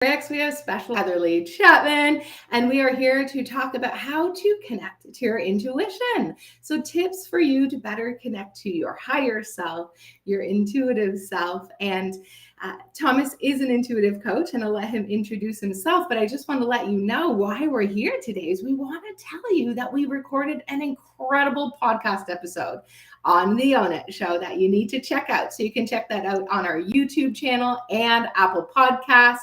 We have special Heather Chapman, and we are here to talk about how to connect to your intuition. So tips for you to better connect to your higher self, your intuitive self. And Thomas is an intuitive coach, and I'll let him introduce himself. But I just want to let you know why we're here today is we want to tell you that we recorded an incredible podcast episode on the Own It show that you need to check out. So you can check that out on our YouTube channel and Apple Podcast.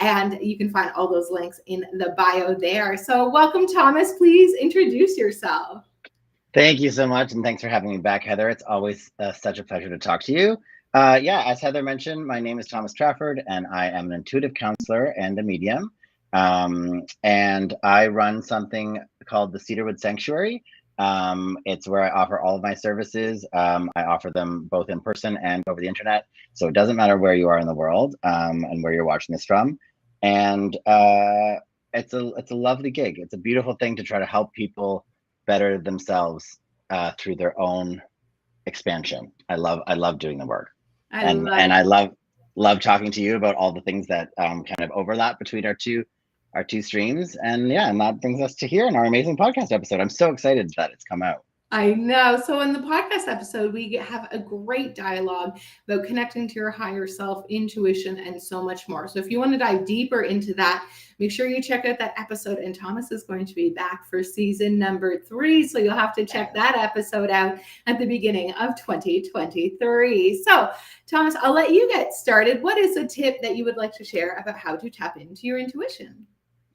And you can find all those links in the bio there. So welcome, Thomas. Please introduce yourself. Thank you so much. And thanks for having me back, Heather. It's always such a pleasure to talk to you. As Heather mentioned, my name is Thomas Trafford, and I am an intuitive counselor and a medium. And I run something called the Cedarwood Sanctuary. It's where I offer all of my services. I offer them both in person and over the internet. So it doesn't matter where you are in the world and where you're watching this from. And it's a lovely gig. It's a beautiful thing to try to help people better themselves through their own expansion. I love doing the work. I love talking to you about all the things that kind of overlap between our two streams. And that brings us to here in our amazing podcast episode. I'm so excited that it's come out. I know. So in the podcast episode, we have a great dialogue about connecting to your higher self, intuition, and so much more. So if you want to dive deeper into that, make sure you check out that episode. And Thomas is going to be back for season number 3. So you'll have to check that episode out at the beginning of 2023. So Thomas, I'll let you get started. What is a tip that you would like to share about how to tap into your intuition?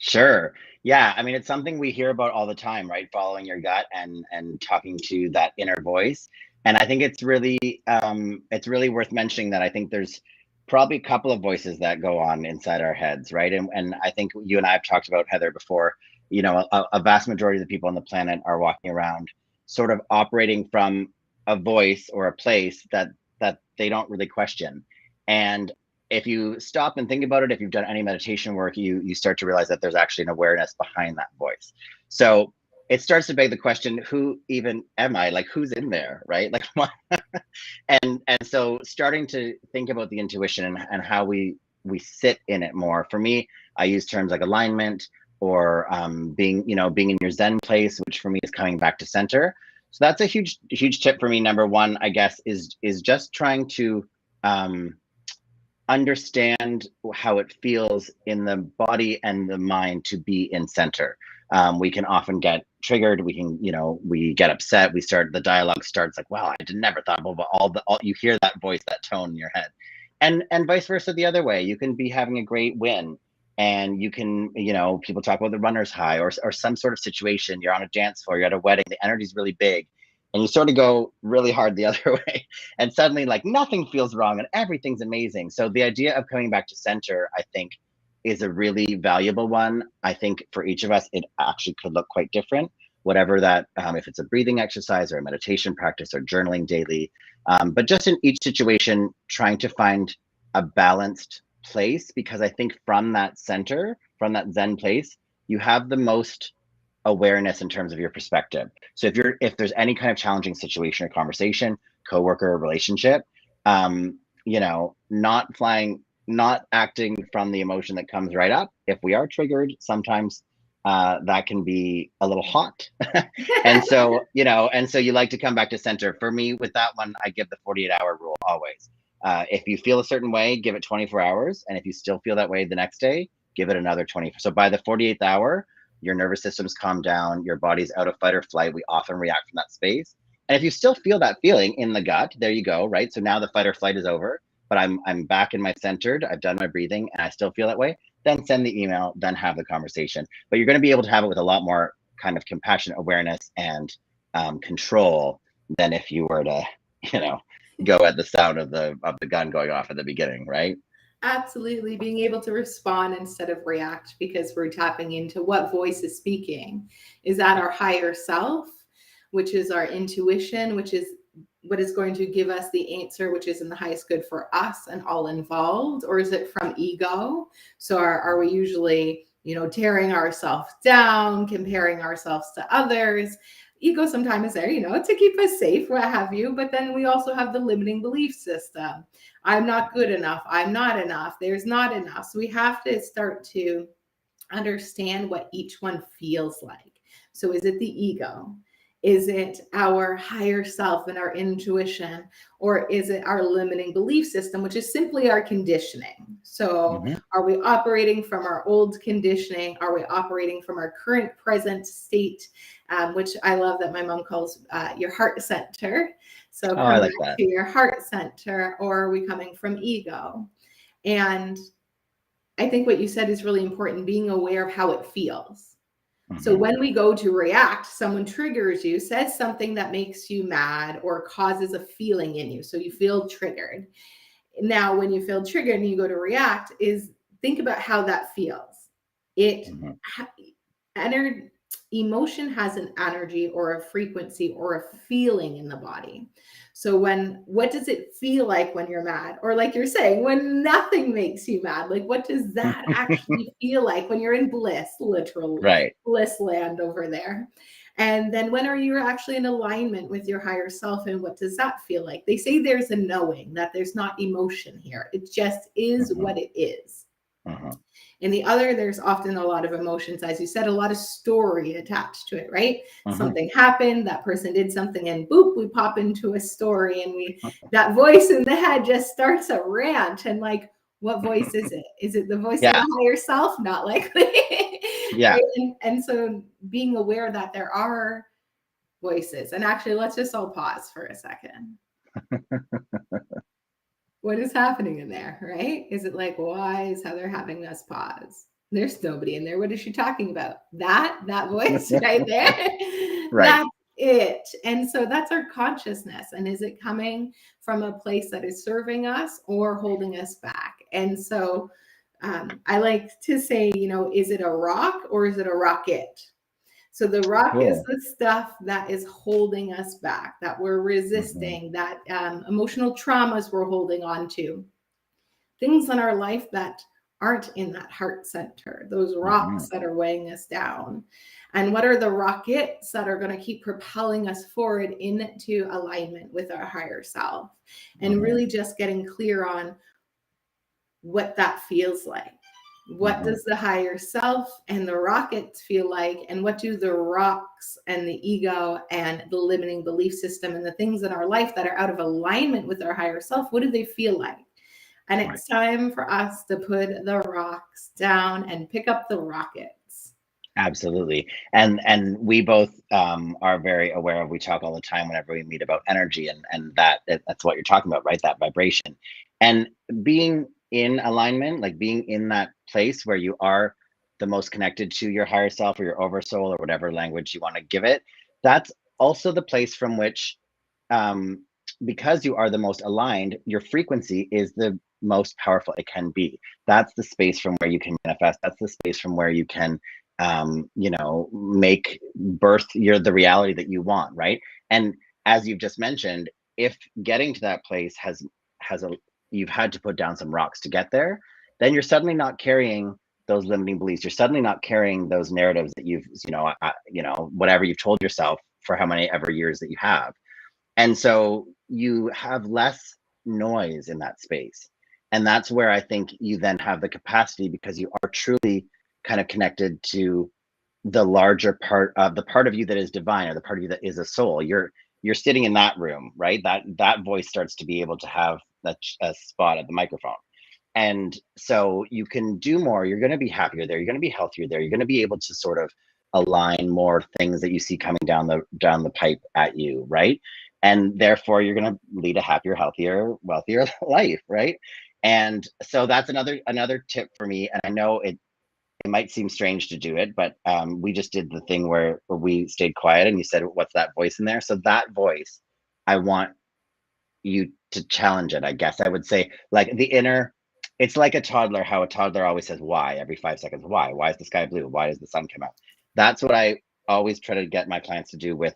Sure. Yeah. I mean, it's something we hear about all the time, right? Following your gut and talking to that inner voice. And I think it's really worth mentioning that I think there's probably a couple of voices that go on inside our heads, right? And I think you and I have talked about, Heather, before, a vast majority of the people on the planet are walking around sort of operating from a voice or a place that they don't really question. And if you stop and think about it, if you've done any meditation work, you start to realize that there's actually an awareness behind that voice. So it starts to beg the question, who even am I? Like, who's in there, right? Like, what? and so starting to think about the intuition and how we sit in it more. For me, I use terms like alignment or being in your Zen place, which for me is coming back to center. So that's a huge tip for me. Number one, I guess, is just trying to understand how it feels in the body and the mind to be in center. We can often get triggered. We get upset. The dialogue starts like, wow, I never thought about all you hear that voice, that tone in your head, and vice versa the other way. You can be having a great win, and you can, people talk about the runner's high or some sort of situation. You're on a dance floor, you're at a wedding, the energy's really big, and you sort of go really hard the other way, and suddenly like nothing feels wrong and everything's amazing. So the idea of coming back to center, I think, is a really valuable one. I think for each of us, it actually could look quite different, whatever that, if it's a breathing exercise or a meditation practice or journaling daily, but just in each situation, trying to find a balanced place, because I think from that center, from that Zen place, you have the most awareness in terms of your perspective. So if there's any kind of challenging situation or conversation, coworker or relationship, not acting from the emotion that comes right up. If we are triggered, sometimes that can be a little hot. and so you like to come back to center. For me, with that one, I give the 48-hour rule always. If you feel a certain way, give it 24 hours. And if you still feel that way the next day, give it another 24. So by the 48th hour, your nervous system's calmed down, your body's out of fight or flight. We often react from that space. And if you still feel that feeling in the gut, there you go, right? So now the fight or flight is over, but I'm back in my centered, I've done my breathing, and I still feel that way, then send the email, then have the conversation. But you're gonna be able to have it with a lot more kind of compassion, awareness, and control than if you were to, go at the sound of the gun going off at the beginning, right? Absolutely. Being able to respond instead of react, because we're tapping into what voice is speaking. Is that our higher self, which is our intuition, which is what is going to give us the answer, which is in the highest good for us and all involved? Or is it from ego? So are we usually, tearing ourselves down, comparing ourselves to others? ego sometimes is there, to keep us safe, what have you. But then we also have the limiting belief system. I'm not good enough. I'm not enough. There's not enough. So we have to start to understand what each one feels like. So is it the ego? Is it our higher self and our intuition? Or is it our limiting belief system, which is simply our conditioning? So are we operating from our old conditioning? Are we operating from our current present state, which I love that my mom calls your heart center. So Oh, I come like back that. to your heart center, or are we coming from ego? And I think what you said is really important, being aware of how it feels. So when we go to react, someone triggers you, says something that makes you mad or causes a feeling in you. So you feel triggered. Now, when you feel triggered and you go to react, think about how that feels. Emotion has an energy or a frequency or a feeling in the body. So what does it feel like when you're mad? Or like you're saying, when nothing makes you mad, like what does that actually feel like when you're in bliss, literal Right. bliss land over there? And then when are you actually in alignment with your higher self, and what does that feel like? They say there's a knowing, that there's not emotion here. It just is what it is. In the other, there's often a lot of emotions, as you said, a lot of story attached to it, right? Something happened, that person did something, and boop, we pop into a story, and that voice in the head just starts a rant. And like, what voice is it? Is it the voice of the higher self? Not likely. Right? And so being aware that there are voices. And actually, let's just all pause for a second. What is happening in there, right? Is it like, why is Heather having us pause? There's nobody in there. What is she talking about? That voice right there. Right. That's it. And so that's our consciousness. And is it coming from a place that is serving us or holding us back? And so I like to say, is it a rock or is it a rocket? So the rock is the stuff that is holding us back, that we're resisting, that emotional traumas we're holding on to, things in our life that aren't in that heart center, those rocks that are weighing us down. And what are the rockets that are going to keep propelling us forward into alignment with our higher self? And really just getting clear on what that feels like. What does the higher self and the rockets feel like? And what do the rocks and the ego and the limiting belief system and the things in our life that are out of alignment with our higher self, what do they feel like? And it's time for us to put the rocks down and pick up the rockets. Absolutely. And we both are very aware of, we talk all the time whenever we meet about energy, and that's what you're talking about, right? That vibration. And being in alignment, like being in that place where you are the most connected to your higher self or your oversoul or whatever language you want to give it, that's also the place from which, because you are the most aligned, your frequency is the most powerful it can be. That's the space from where you can manifest. That's the space from where you can make birth the reality that you want, right? And as you've just mentioned, if getting to that place you've had to put down some rocks to get there, then you're suddenly not carrying those limiting beliefs. You're suddenly not carrying those narratives that you've, whatever you've told yourself for how many ever years that you have. And so you have less noise in that space. And that's where I think you then have the capacity, because you are truly kind of connected to the larger part of you that is divine, or the part of you that is a soul. You're sitting in that room, right? That voice starts to be able to have a spot at the microphone. And so you can do more. You're going to be happier there. You're going to be healthier there. You're going to be able to sort of align more things that you see coming down the pipe at you, right? And therefore you're going to lead a happier, healthier, wealthier life, right? And so that's another tip for me. And I know it might seem strange to do it, but we just did the thing where we stayed quiet and you said, what's that voice in there? So that voice, I want you to challenge it, I guess I would say. Like it's like a toddler, how a toddler always says why every 5 seconds. Why is the sky blue? Why does the sun come out? That's what I always try to get my clients to do with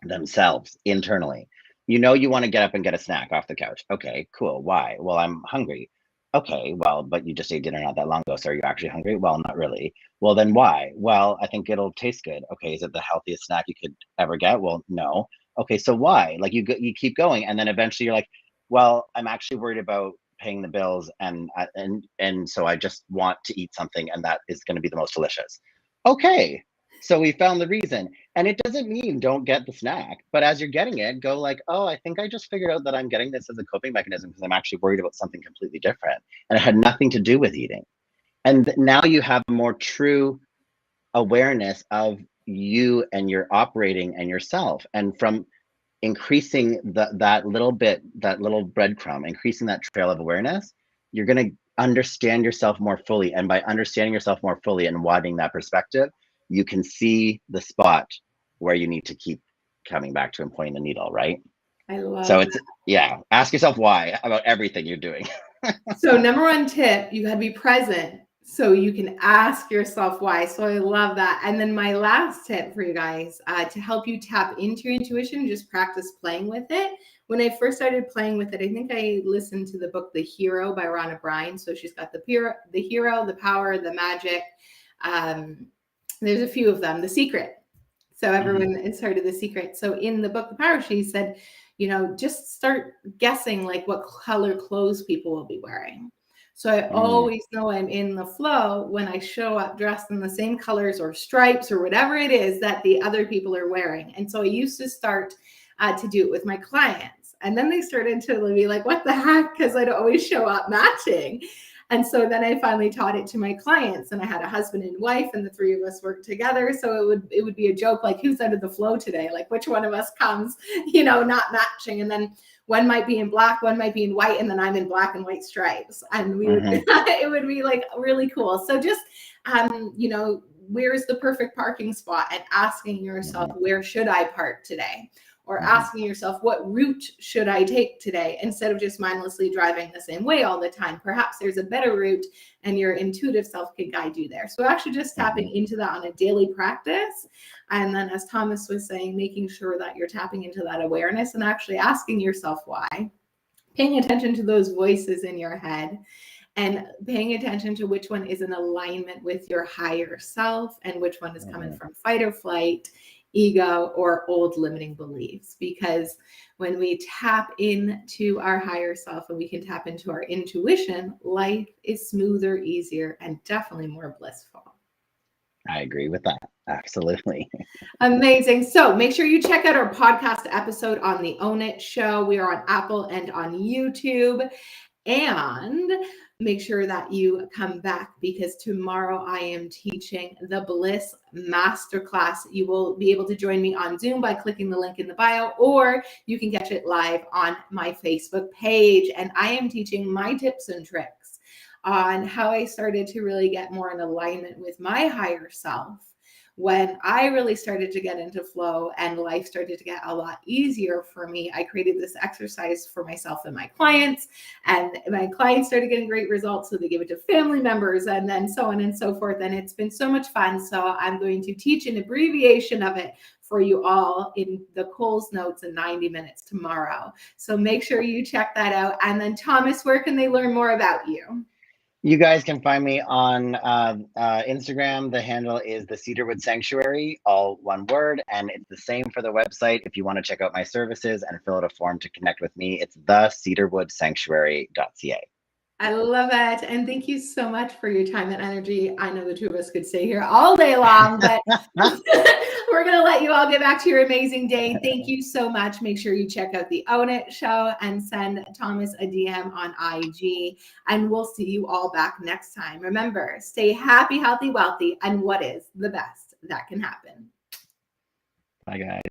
themselves internally. You want to get up and get a snack off the couch. Okay, cool. Why? Well, I'm hungry. Okay, well, but you just ate dinner not that long ago, so are you actually hungry? Well, not really. Well, then why? Well, I think it'll taste good. Okay, is it the healthiest snack you could ever get? Well, no. Okay, so why? Like you keep going, and then eventually you're like, well, I'm actually worried about paying the bills, and so I just want to eat something, and that is going to be the most delicious. Okay, so we found the reason, and it doesn't mean don't get the snack, but as you're getting it, go like, oh, I think I just figured out that I'm getting this as a coping mechanism because I'm actually worried about something completely different and it had nothing to do with eating. And now you have a more true awareness of you and your operating and yourself. And from increasing that little breadcrumb, increasing that trail of awareness, you're going to understand yourself more fully. And by understanding yourself more fully and widening that perspective, you can see the spot where you need to keep coming back to and pointing the needle, right? I love So it's, yeah, ask yourself why about everything you're doing. So number one tip, you got to be present so you can ask yourself why. So I love that. And then my last tip for you guys to help you tap into your intuition, just practice playing with it. When I first started playing with it, I think I listened to the book The Hero by Rhonda Bryan. So she's got the hero, the power, the magic. There's a few of them. The Secret. So everyone has heard of The Secret. So in the book The Power, she said, just start guessing like what color clothes people will be wearing. So I always know I'm in the flow when I show up dressed in the same colors or stripes or whatever it is that the other people are wearing. And so I used to start to do it with my clients. And then they started to be like, what the heck? Because I'd always show up matching. And so then I finally taught it to my clients, and I had a husband and wife, and the three of us worked together. So it would be a joke, like, who's out of the flow today? Like, which one of us comes, not matching. And then one might be in black, one might be in white, and then I'm in black and white stripes. And we would, it would be like really cool. So just, where's the perfect parking spot, and asking yourself, where should I park today? Or asking yourself, what route should I take today? Instead of just mindlessly driving the same way all the time. Perhaps there's a better route and your intuitive self can guide you there. So actually just tapping into that on a daily practice. And then as Thomas was saying, making sure that you're tapping into that awareness and actually asking yourself why. Paying attention to those voices in your head and paying attention to which one is in alignment with your higher self and which one is coming from fight or flight, ego, or old limiting beliefs. Because when we tap into our higher self and we can tap into our intuition, life is smoother, easier, and definitely more blissful. I agree with that. Absolutely. Amazing. So make sure you check out our podcast episode on the Own It Show. We are on Apple and on YouTube. And make sure that you come back, because tomorrow I am teaching the Bliss Masterclass. You will be able to join me on Zoom by clicking the link in the bio, or you can catch it live on my Facebook page. And I am teaching my tips and tricks on how I started to really get more in alignment with my higher self. When I really started to get into flow and life started to get a lot easier for me, I created this exercise for myself and my clients, and my clients started getting great results. So they gave it to family members, and then so on and so forth. And it's been so much fun. So I'm going to teach an abbreviation of it for you all in the Coles Notes in 90 minutes tomorrow. So make sure you check that out. And then Thomas, where can they learn more about you? You guys can find me on Instagram. The handle is the Cedarwood Sanctuary, all one word. And it's the same for the website. If you want to check out my services and fill out a form to connect with me, it's thecedarwoodsanctuary.ca. I love it. And thank you so much for your time and energy. I know the two of us could stay here all day long, but we're going to let you all get back to your amazing day. Thank you so much. Make sure you check out the Own It Show and send Thomas a DM on IG. And we'll see you all back next time. Remember, stay happy, healthy, wealthy, and what is the best that can happen. Bye, guys.